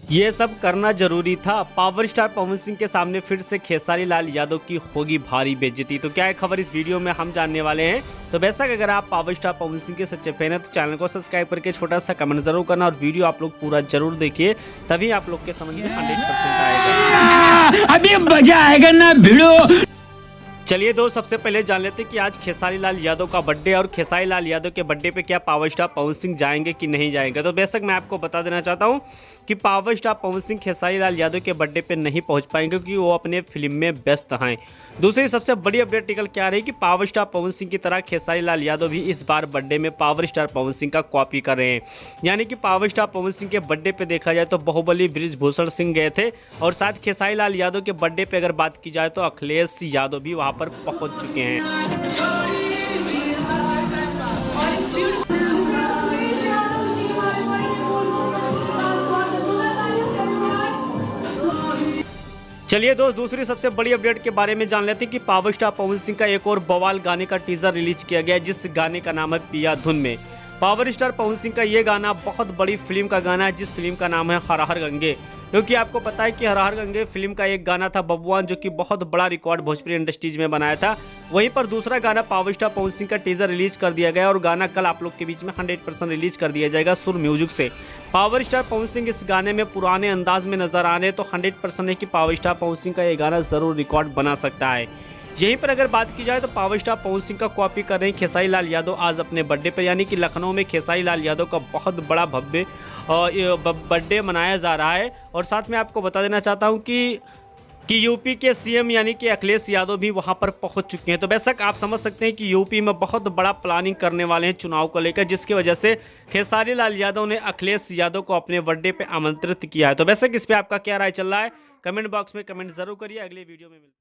ये सब करना जरूरी था। पावर स्टार पवन सिंह के सामने फिर से खेसारी लाल यादव की होगी भारी बेइज्जती। तो क्या है खबर, इस वीडियो में हम जानने वाले हैं। तो बेशक अगर आप पावर स्टार पवन सिंह के सच्चे फैन हैं तो चैनल को सब्सक्राइब करके छोटा सा कमेंट जरूर करना और वीडियो आप लोग पूरा जरूर देखिए, तभी आप लोग के समझ में 100% आएगा। अभी मजा आएगा ना भिड़ो। चलिए दोस्त, सबसे पहले जान लेते हैं कि आज खेसारी लाल यादव का बर्थडे और खेसारी लाल यादव के बर्थडे पे क्या पावर स्टार पवन सिंह जाएंगे कि नहीं जाएंगे। तो बेशक मैं आपको बता देना चाहता हूं कि पावर स्टार पवन सिंह खेसारी लाल यादव के बर्थडे पे नहीं पहुंच पाएंगे क्योंकि वो अपने फिल्म में व्यस्त हैं। दूसरी सबसे बड़ी अपडेट निकल क्या रही कि पावर स्टार पवन सिंह की तरह खेसारी लाल यादव भी इस बार बर्थडे में पावर स्टार पवन सिंह का कॉपी कर रहे हैं। यानी कि पावर स्टार पवन सिंह के बर्थडे पे देखा जाए तो बाहुबली बृजभूषण सिंह गए थे और साथ खेसारी लाल यादव के बर्थडे पे अगर बात की जाए तो अखिलेश यादव भी वहां पर पहुंच चुके हैं। चलिए दोस्त, दूसरी सबसे बड़ी अपडेट के बारे में जान लेते हैं कि पावर स्टार पवन सिंह का एक और बवाल गाने का टीजर रिलीज किया गया है, जिस गाने का नाम है पिया धुन में। पावर स्टार पवन सिंह का ये गाना बहुत बड़ी फिल्म का गाना है, जिस फिल्म का नाम है हर हर गंगे। क्योंकि आपको पता है कि हर हर गंगे फिल्म का एक गाना था बबुआन, जो कि बहुत बड़ा रिकॉर्ड भोजपुरी इंडस्ट्रीज में बनाया था। वहीं पर दूसरा गाना पावर स्टार पवन सिंह का टीजर रिलीज कर दिया गया और गाना कल आप लोग के बीच में 100% रिलीज कर दिया जाएगा सुर म्यूजिक से। पावर स्टार पवन सिंह इस गाने में पुराने अंदाज में नजर आ रहे हैं, तो 100% है कि पावर स्टार पवन सिंह का ये गाना जरूर रिकॉर्ड बना सकता है। यहीं पर अगर बात की जाए तो पावर स्टार पवन सिंह का कॉपी कर रहे हैं खेसारी लाल यादव आज अपने बर्थडे पर, यानी कि लखनऊ में खेसारी लाल यादव का बहुत बड़ा भव्य बर्थडे मनाया जा रहा है। और साथ में आपको बता देना चाहता हूं कि यूपी के सीएम यानी कि अखिलेश यादव भी वहां पर पहुंच चुके हैं। तो बेशक आप समझ सकते हैं कि यूपी में बहुत बड़ा प्लानिंग करने वाले हैं चुनाव को लेकर, जिसकी वजह से खेसारी लाल यादव ने अखिलेश यादव को अपने बर्थडे पे आमंत्रित किया है। तो बेशक इस पे आपका क्या राय चल रहा है, कमेंट बॉक्स में कमेंट जरूर करिए। अगले वीडियो में मिलते हैं।